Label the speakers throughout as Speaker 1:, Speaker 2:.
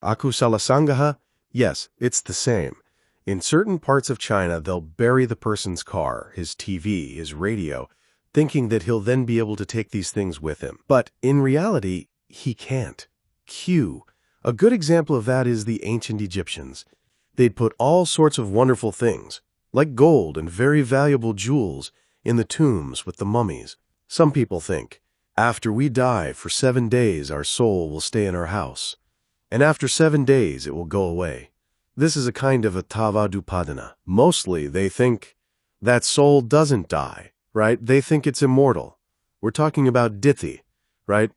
Speaker 1: Akusala Sangaha? Yes, it's the same. In certain parts of China, they'll bury the person's car, his TV, his radio, thinking that he'll then be able to take these things with him. But in reality, he can't. Q. A good example of that is the ancient Egyptians. They'd put all sorts of wonderful things, like gold and very valuable jewels, in the tombs with the mummies. Some people think, after we die for 7 days, our soul will stay in our house, and after 7 days it will go away. This is a kind of a tavadupadana. Mostly they think that soul doesn't die, right? They think it's immortal. We're talking about ditthi, right?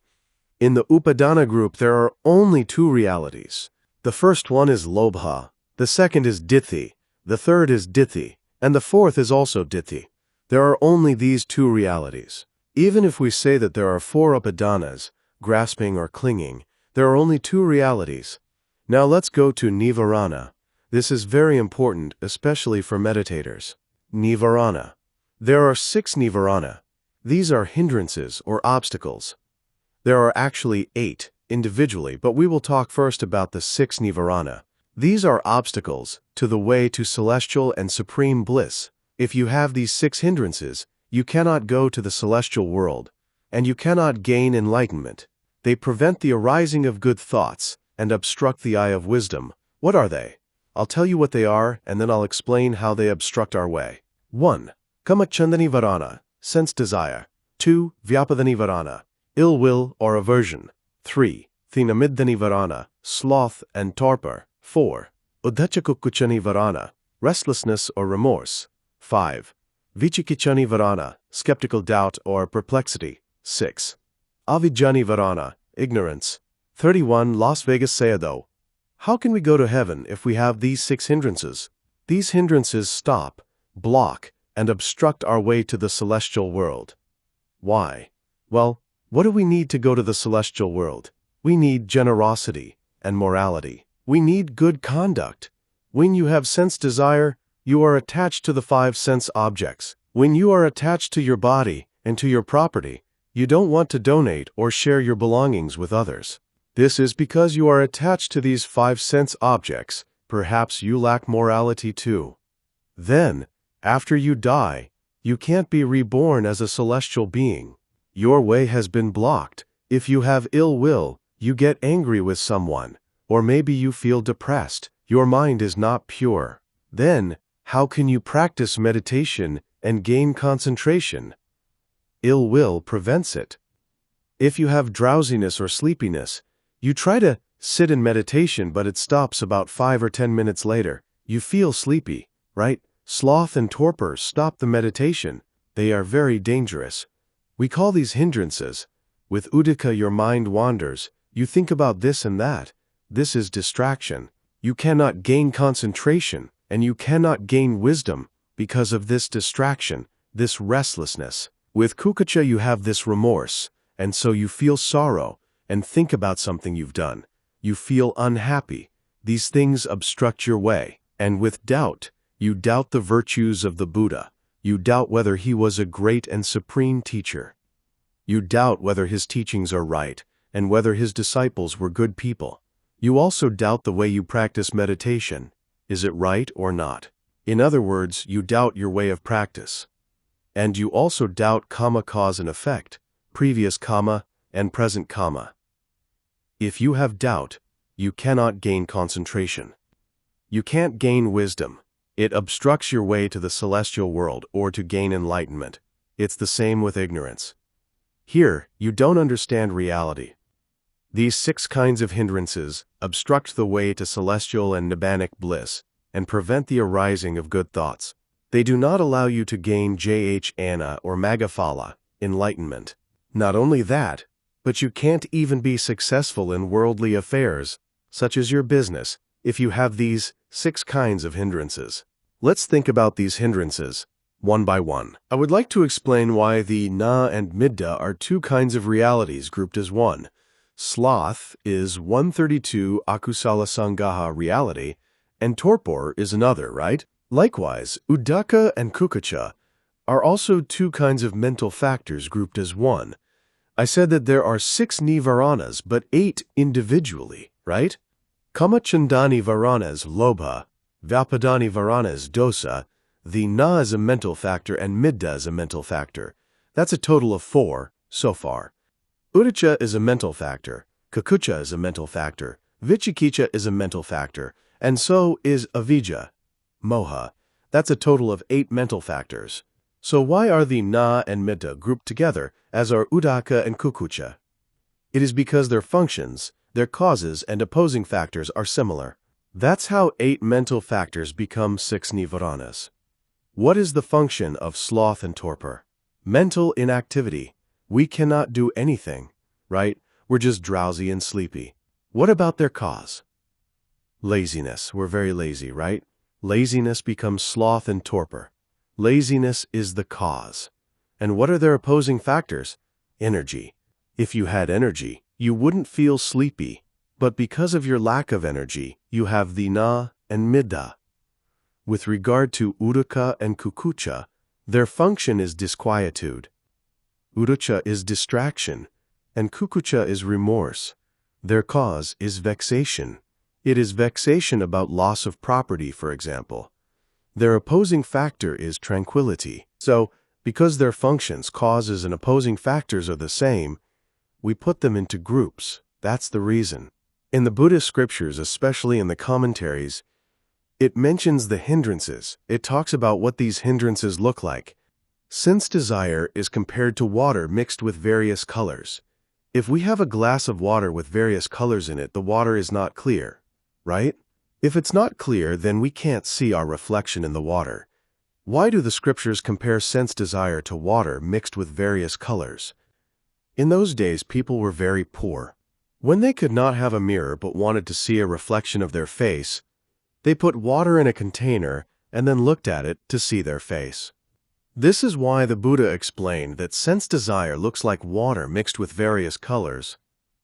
Speaker 1: In the upadana group, there are only 2 realities. The first one is lobha, the second is ditthi, the third is ditthi, and the fourth is also ditthi. There are only these 2 realities. Even if we say that there are 4 upadanas, grasping or clinging, there are only 2 realities. Now let's go to Nīvaraṇā. This is very important, especially for meditators. Nīvaraṇā. There are 6 Nīvaraṇā. These are hindrances or obstacles. There are actually 8 individually, but we will talk first about the 6 Nīvaraṇā. These are obstacles to the way to celestial and supreme bliss. If you have these 6 hindrances, you cannot go to the celestial world, and you cannot gain enlightenment. They prevent the arising of good thoughts and obstruct the eye of wisdom. What are they? I'll tell you what they are, and then I'll explain how they obstruct our way. 1. Kamacchanda-nīvaraṇā, sense desire. 2. Vyapada-nīvaraṇā, ill will or aversion. 3. Thinamidda-nīvaraṇā, sloth and torpor. 4. Uddhacca-kukkūcha-nīvaraṇā, restlessness or remorse. 5. Vicikicca-nīvaraṇā, skeptical doubt or perplexity. 6. Avijja-nīvaraṇā, ignorance. 31. Las Vegas Sayadaw. How can we go to heaven if we have these 6 hindrances? These hindrances stop, block, and obstruct our way to the celestial world. Why? Well, what do we need to go to the celestial world? We need generosity and morality. We need good conduct. When you have sense desire, you are attached to the 5 sense objects. When you are attached to your body and to your property, you don't want to donate or share your belongings with others. This is because you are attached to these 5 sense objects. Perhaps you lack morality too. Then, after you die, you can't be reborn as a celestial being. Your way has been blocked. If you have ill will, you get angry with someone, or maybe you feel depressed. Your mind is not pure. Then, how can you practice meditation and gain concentration? Ill will prevents it. If you have drowsiness or sleepiness, you try to sit in meditation, but it stops about 5 or 10 minutes later. You feel sleepy, right? Sloth and torpor stop the meditation. They are very dangerous. We call these hindrances. With uddhacca, your mind wanders. You think about this and that. This is distraction. You cannot gain concentration, and you cannot gain wisdom because of this distraction, this restlessness. With kukkūcha, you have this remorse, and so you feel sorrow and think about something you've done. You feel unhappy. These things obstruct your way. And with doubt, you doubt the virtues of the Buddha. You doubt whether he was a great and supreme teacher. You doubt whether his teachings are right and whether his disciples were good people. You also doubt the way you practice meditation. Is it right or not? In other words, you doubt your way of practice. And you also doubt karma, cause and effect, previous karma and present karma. If you have doubt, you cannot gain concentration. You can't gain wisdom. It obstructs your way to the celestial world or to gain enlightenment. It's the same with ignorance. Here, you don't understand reality. These 6 kinds of hindrances obstruct the way to celestial and nibbanic bliss and prevent the arising of good thoughts. They do not allow you to gain jhana or magaphala, enlightenment. Not only that, but you can't even be successful in worldly affairs, such as your business, if you have these 6 kinds of hindrances. Let's think about these hindrances, one by one. I would like to explain why the na and midda are 2 kinds of realities grouped as one. Sloth is 132 akusala sangaha reality, and torpor is another, right? Likewise, uddhacca and kukkūcha are also 2 kinds of mental factors grouped as one. I said that there are 6 nīvaraṇas, but 8 individually, right? Kamachandani Varanas lobha, Vyapadani Varanas dosa. The na is a mental factor and midda is a mental factor. That's a total of 4 so far. Uddhacca is a mental factor, Kukucha is a mental factor, Vichikicha is a mental factor, and so is avijja, moha. That's a total of 8 mental factors. So why are the na and midda grouped together, as are uddhacca and kukucha? It is because their functions, their causes, and opposing factors are similar. That's how 8 mental factors become 6 nīvaraṇas. What is the function of sloth and torpor? Mental inactivity. We cannot do anything, right? We're just drowsy and sleepy. What about their cause? Laziness. We're very lazy, right? Laziness becomes sloth and torpor. Laziness is the cause. And what are their opposing factors? Energy. If you had energy, you wouldn't feel sleepy. But because of your lack of energy, you have the na and midda. With regard to uddhacca and kukucha, their function is disquietude. Uddhacca is distraction, and kukucha is remorse. Their cause is vexation. It is vexation about loss of property, for example. Their opposing factor is tranquility. So, because their functions, causes, and opposing factors are the same, we put them into groups. That's the reason. In the Buddhist scriptures, especially in the commentaries, it mentions the hindrances. It talks about what these hindrances look like. Sense desire is compared to water mixed with various colors. If we have a glass of water with various colors in it, the water is not clear, right? If it's not clear, then we can't see our reflection in the water. Why do the scriptures compare sense desire to water mixed with various colors? In those days, people were very poor. When they could not have a mirror but wanted to see a reflection of their face, they put water in a container and then looked at it to see their face. This is why the Buddha explained that sense desire looks like water mixed with various colors.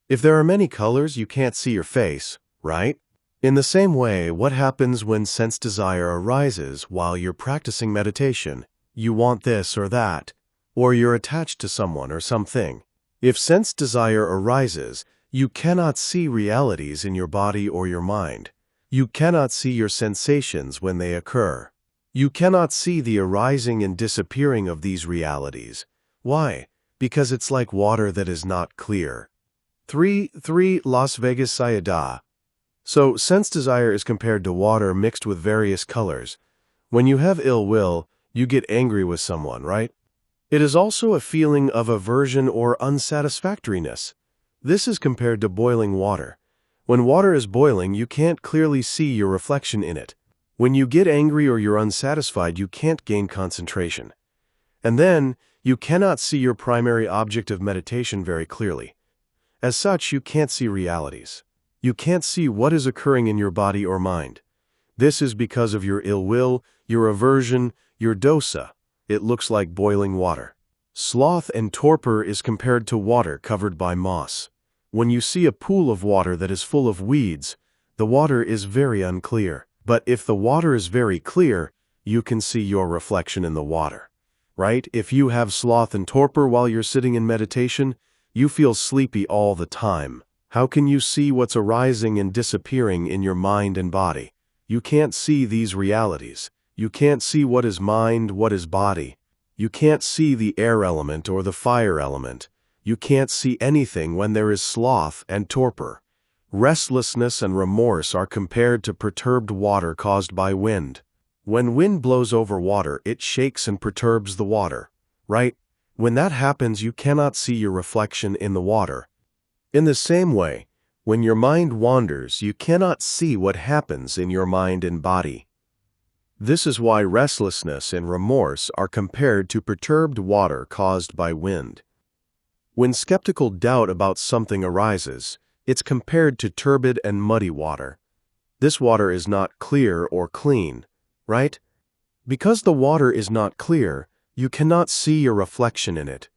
Speaker 1: If there are many colors, you can't see your face, right? In the same way, what happens when sense desire arises while you're practicing meditation? You want this or that, or you're attached to someone or something. If sense desire arises, you cannot see realities in your body or your mind. You cannot see your sensations when they occur. You cannot see the arising and disappearing of these realities. Why? Because it's like water that is not clear. 3. Las Vegas Sayadaw. So, sense desire is compared to water mixed with various colors. When you have ill will, you get angry with someone, right? It is also a feeling of aversion or unsatisfactoriness. This is compared to boiling water. When water is boiling, you can't clearly see your reflection in it. When you get angry or you're unsatisfied, you can't gain concentration. And then, you cannot see your primary object of meditation very clearly. As such, you can't see realities. You can't see what is occurring in your body or mind. This is because of your ill will, your aversion, your dosa. It looks like boiling water. Sloth and torpor is compared to water covered by moss. When you see a pool of water that is full of weeds, the water is very unclear. But if the water is very clear, you can see your reflection in the water, right? If you have sloth and torpor while you're sitting in meditation, you feel sleepy all the time. How can you see what's arising and disappearing in your mind and body? You can't see these realities. You can't see what is mind, what is body. You can't see the air element or the fire element. You can't see anything when there is sloth and torpor. Restlessness and remorse are compared to perturbed water caused by wind. When wind blows over water, it shakes and perturbs the water, right? When that happens, you cannot see your reflection in the water. In the same way, when your mind wanders, you cannot see what happens in your mind and body. This is why restlessness and remorse are compared to perturbed water caused by wind. When skeptical doubt about something arises, it's compared to turbid and muddy water. This water is not clear or clean, right? Because the water is not clear, you cannot see your reflection in it.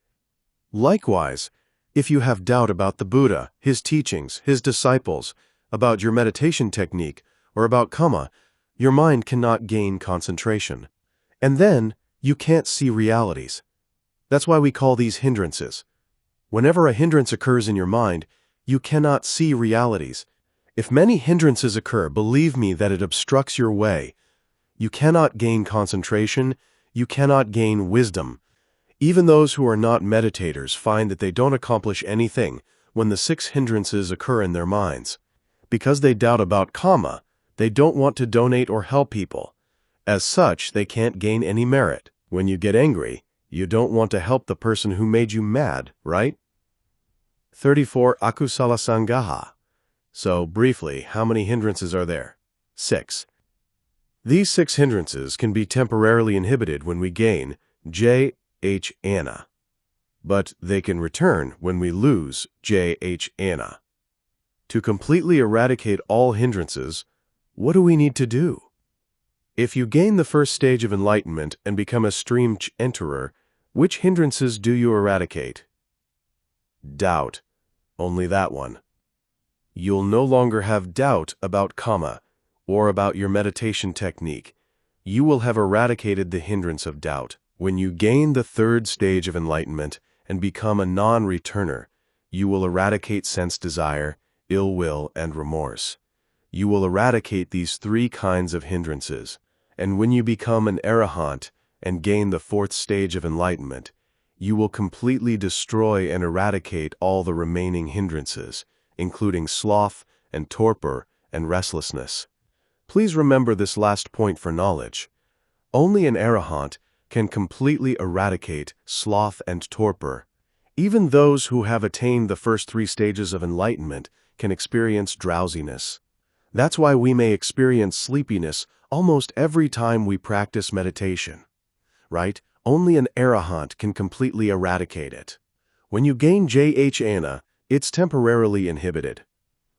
Speaker 1: Likewise, if you have doubt about the Buddha, his teachings, his disciples, about your meditation technique, or about karma, your mind cannot gain concentration. And then, you can't see realities. That's why we call these hindrances. Whenever a hindrance occurs in your mind, you cannot see realities. If many hindrances occur, believe me that it obstructs your way. You cannot gain concentration, you cannot gain wisdom. Even those who are not meditators find that they don't accomplish anything when the 6 hindrances occur in their minds. Because they doubt about karma, they don't want to donate or help people. As such, they can't gain any merit. When you get angry, you don't want to help the person who made you mad, right? 34. Akusala Sangaha. So, briefly, how many hindrances are there? 6. These 6 hindrances can be temporarily inhibited when we gain Nīvaraṇā, but they can return when we lose Nīvaraṇā. To completely eradicate all hindrances, what do we need to do? If you gain the first stage of enlightenment and become a stream enterer, which hindrances do you eradicate? Doubt. Only that one. You'll no longer have doubt about karma or about your meditation technique. You will have eradicated the hindrance of doubt. When you gain the 3rd stage of enlightenment and become a non-returner, you will eradicate sense desire, ill will, and remorse. You will eradicate these 3 kinds of hindrances. And when you become an arahant and gain the 4th stage of enlightenment, you will completely destroy and eradicate all the remaining hindrances, including sloth and torpor and restlessness. Please remember this last point for knowledge. Only an arahant can completely eradicate sloth and torpor. Even those who have attained the first 3 stages of enlightenment can experience drowsiness. That's why we may experience sleepiness almost every time we practice meditation. Right? Only an arahant can completely eradicate it. When you gain Nīvaraṇā, it's temporarily inhibited.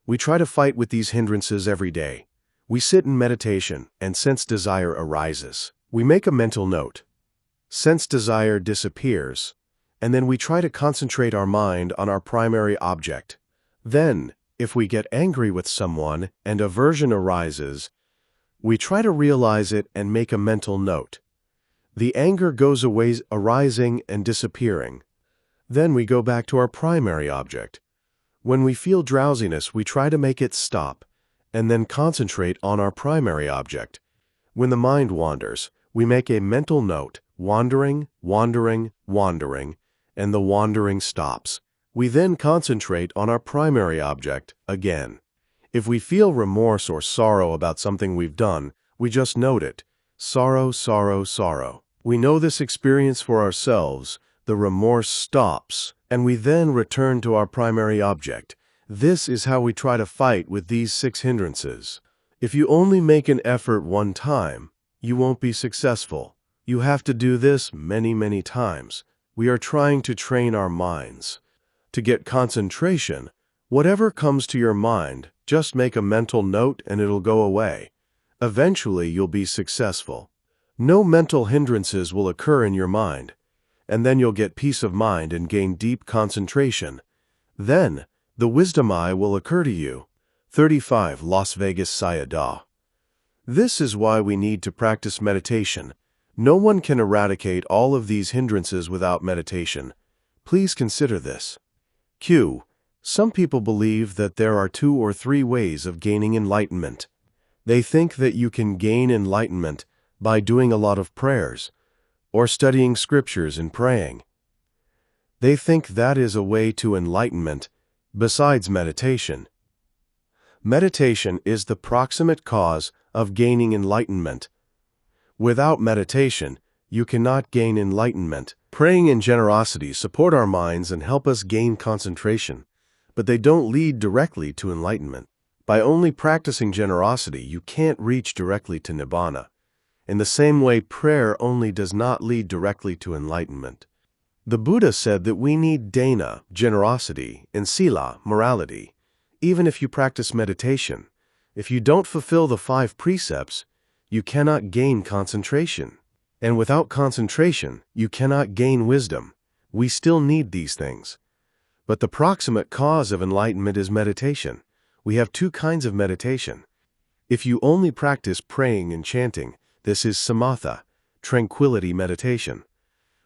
Speaker 1: We try to fight with these hindrances every day. We sit in meditation, and sense desire arises. We make a mental note. Sense desire disappears, and then we try to concentrate our mind on our primary object. Then, if we get angry with someone and aversion arises, we try to realize it and make a mental note. The anger goes away, arising and disappearing. Then we go back to our primary object. When we feel drowsiness, we try to make it stop, and then concentrate on our primary object. When the mind wanders, we make a mental note, wandering, wandering, wandering, and the wandering stops. We then concentrate on our primary object again. If we feel remorse or sorrow about something we've done, we just note it. Sorrow, sorrow, sorrow. We know this experience for ourselves. The remorse stops, and we then return to our primary object. This is how we try to fight with these 6 hindrances. If you only make an effort one time, you won't be successful. You have to do this many, many times. We are trying to train our minds. To get concentration, whatever comes to your mind, just make a mental note and it'll go away. Eventually, you'll be successful. No mental hindrances will occur in your mind, and then you'll get peace of mind and gain deep concentration. Then, the wisdom eye will occur to you. 35. Las Vegas Sayadaw. This is why we need to practice meditation. No one can eradicate all of these hindrances without meditation. Please consider this. Q. Some people believe that there are 2 or 3 ways of gaining enlightenment. They think that you can gain enlightenment by doing a lot of prayers, or studying scriptures and praying. They think that is a way to enlightenment, besides meditation. Meditation is the proximate cause of gaining enlightenment. Without meditation, you cannot gain enlightenment. Praying and generosity support our minds and help us gain concentration, but they don't lead directly to enlightenment. By only practicing generosity, you can't reach directly to Nibbana. In the same way, prayer only does not lead directly to enlightenment. The Buddha said that we need dana, generosity, and sila, morality. Even if you practice meditation, if you don't fulfill the 5 precepts, you cannot gain concentration. And without concentration, you cannot gain wisdom. We still need these things. But the proximate cause of enlightenment is meditation. We have 2 kinds of meditation. If you only practice praying and chanting, this is samatha, tranquility meditation.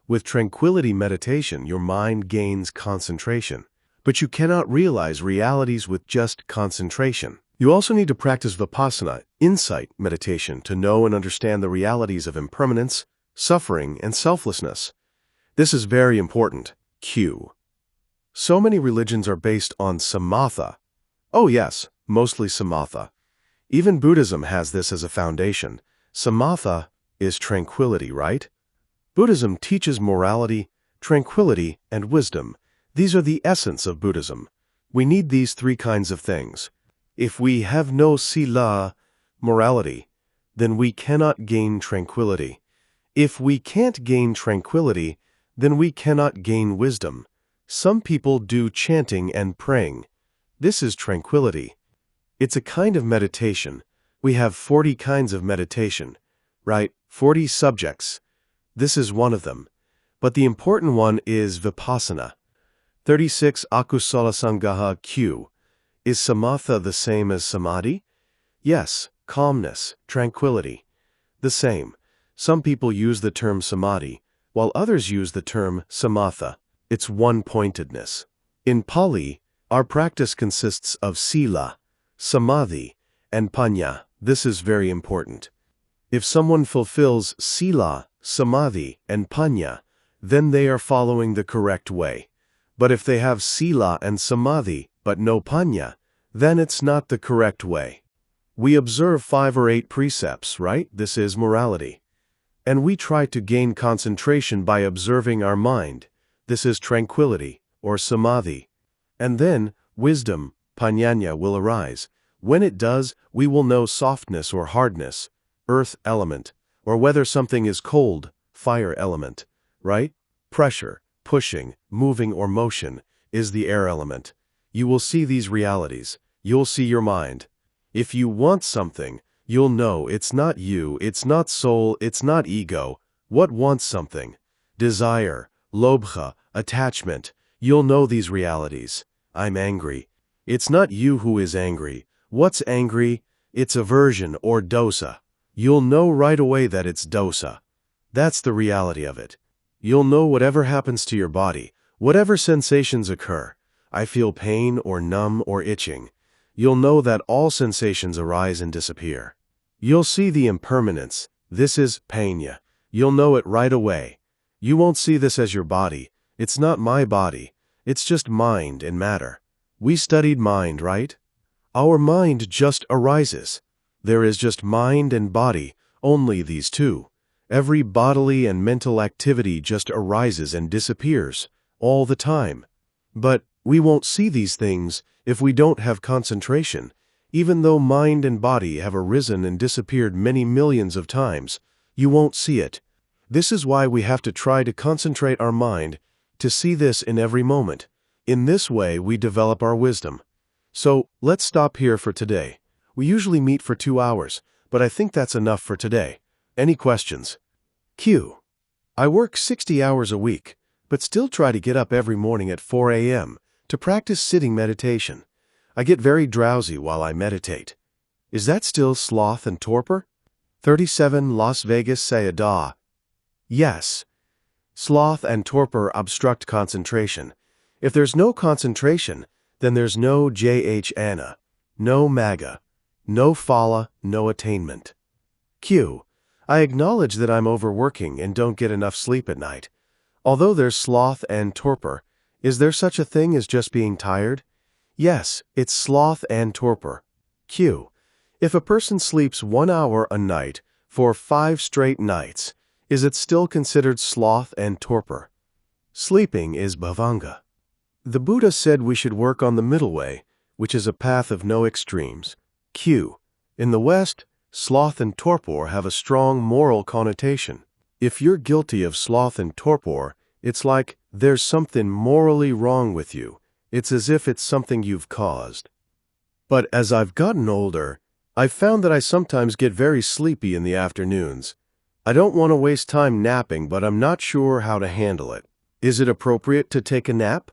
Speaker 1: With tranquility meditation, your mind gains concentration. But you cannot realize realities with just concentration. You also need to practice vipassana, insight meditation, to know and understand the realities of impermanence, suffering, and selflessness. This is very important. Q. So many religions are based on samatha. Oh yes, mostly samatha. Even Buddhism has this as a foundation. Samatha is tranquility, right? Buddhism teaches morality, tranquility, and wisdom. These are the essence of Buddhism. We need these three kinds of things. If we have no sila, morality, then we cannot gain tranquility. If we can't gain tranquility, then we cannot gain wisdom. Some people do chanting and praying. This is tranquility. It's a kind of meditation. We have 40 kinds of meditation, right? 40 subjects. This is one of them. But the important one is vipassana. 36 Akusala Sangaha Q. Is samatha the same as samadhi? Yes, calmness, tranquility. The same. Some people use the term samadhi, while others use the term samatha. It's one-pointedness. In Pali, our practice consists of sila, samadhi, and panya. This is very important. If someone fulfills sila, samadhi, and panya, then they are following the correct way. But if they have sila and samadhi, but no panya, then it's not the correct way. We observe 5 or 8 precepts, right? This is morality. And we try to gain concentration by observing our mind. This is tranquility, or samadhi. And then, wisdom, paññā, will arise. When it does, we will know softness or hardness, earth element, or whether something is cold, fire element, right? Pressure, pushing, moving, or motion is the air element. You will see these realities. You'll see your mind. If you want something, you'll know it's not you, it's not soul, it's not ego. What wants something? Desire, lobha, attachment. You'll know these realities. I'm angry. It's not you who is angry. What's angry? It's aversion or dosa. You'll know right away that it's dosa. That's the reality of it. You'll know whatever happens to your body, whatever sensations occur. I feel pain or numb or itching. You'll know that all sensations arise and disappear. You'll see the impermanence. This is paññā. You'll know it right away. You won't see this as your body. It's not my body. It's just mind and matter. We studied mind, right? Our mind just arises. There is just mind and body, only these two. Every bodily and mental activity just arises and disappears, all the time. But we won't see these things if we don't have concentration. Even though mind and body have arisen and disappeared many millions of times, you won't see it. This is why we have to try to concentrate our mind to see this in every moment. In this way, we develop our wisdom. So, let's stop here for today. We usually meet for 2 hours, but I think that's enough for today. Any questions? Q. I work 60 hours a week, but still try to get up every morning at 4 a.m. to practice sitting meditation. I get very drowsy while I meditate. Is that still sloth and torpor? 37 Las Vegas Sayadaw. Yes. Sloth and torpor obstruct concentration. If there's no concentration, then there's no jhana, no magga, no phala, no attainment. Q. I acknowledge that I'm overworking and don't get enough sleep at night. Although there's sloth and torpor, is there such a thing as just being tired? Yes, it's sloth and torpor. Q. If a person sleeps 1 hour a night for 5 straight nights, is it still considered sloth and torpor? Sleeping is bhavanga. The Buddha said we should work on the middle way, which is a path of no extremes. Q. In the West, sloth and torpor have a strong moral connotation. If you're guilty of sloth and torpor, it's like there's something morally wrong with you. It's as if it's something you've caused. But as I've gotten older, I've found that I sometimes get very sleepy in the afternoons. I don't want to waste time napping, but I'm not sure how to handle it. Is it appropriate to take a nap?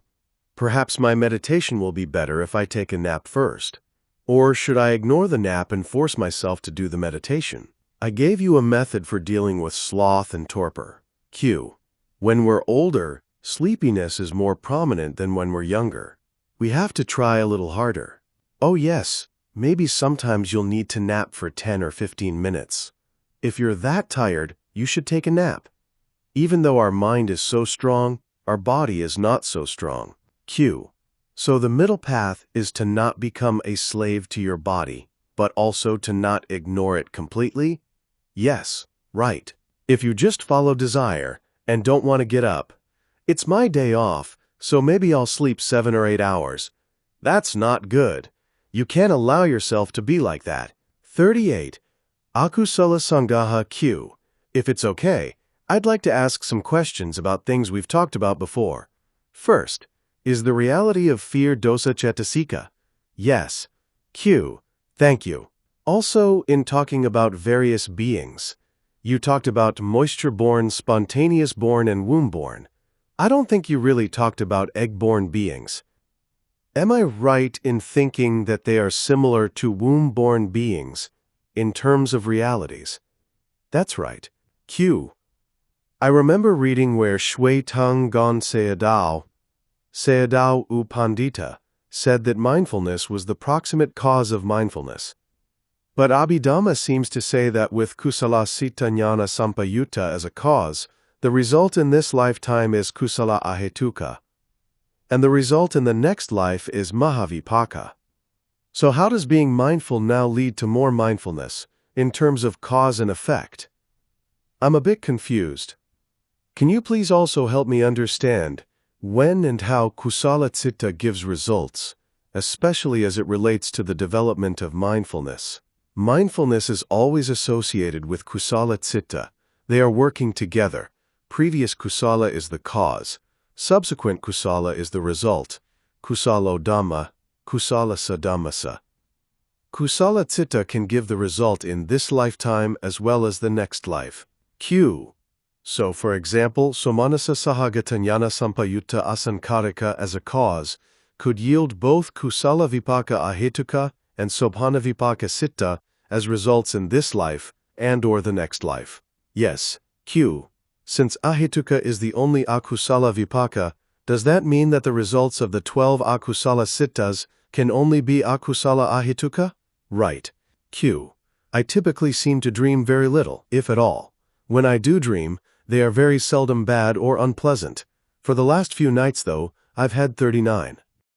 Speaker 1: Perhaps my meditation will be better if I take a nap first. Or should I ignore the nap and force myself to do the meditation? I gave you a method for dealing with sloth and torpor. Q. When we're older, sleepiness is more prominent than when we're younger. We have to try a little harder. Oh yes, maybe sometimes you'll need to nap for 10 or 15 minutes. If you're that tired, you should take a nap. Even though our mind is so strong, our body is not so strong. Q. So the middle path is to not become a slave to your body, but also to not ignore it completely? Yes, right. If you just follow desire and don't want to get up, it's my day off, so maybe I'll sleep 7 or 8 hours. That's not good. You can't allow yourself to be like that. 38. Akusala Sangaha Q. If it's okay, I'd like to ask some questions about things we've talked about before. First, is the reality of fear dosa cetasika? Yes. Q. Thank you. Also, in talking about various beings, you talked about moisture-born, spontaneous-born, and womb-born. I don't think you really talked about egg-born beings. Am I right in thinking that they are similar to womb-born beings in terms of realities? That's right. Q. I remember reading where Shui Teng Gon Sayadaw U Pandita, said that mindfulness was the proximate cause of mindfulness. But Abhidhamma seems to say that with Kusala Sita Jnana Sampayutta as a cause, the result in this lifetime is Kusala Ahetuka, and the result in the next life is Mahavipaka. So how does being mindful now lead to more mindfulness, in terms of cause and effect? I'm a bit confused. Can you please also help me understand when and how Kusala Citta gives results, especially as it relates to the development of mindfulness? Mindfulness is always associated with Kusala Citta. They are working together. Previous Kusala is the cause. Subsequent Kusala is the result. Kusalo Dhamma, Kusala Sadhammasa. Kusala Citta can give the result in this lifetime as well as the next life. Q. So, for example, Somanasa Sahagata Jnana Sampayutta Asankarika as a cause could yield both Kusala Vipaka Ahetuka and Sobhana Vipaka Citta as results in this life and/or the next life. Yes. Q. Since Ahetuka is the only Akusala Vipaka, does that mean that the results of the 12 Akusala Cittas can only be Akusala Ahetuka? Right. Q. I typically seem to dream very little, if at all. When I do dream, they are very seldom bad or unpleasant. For the last few nights, though, I've had 39.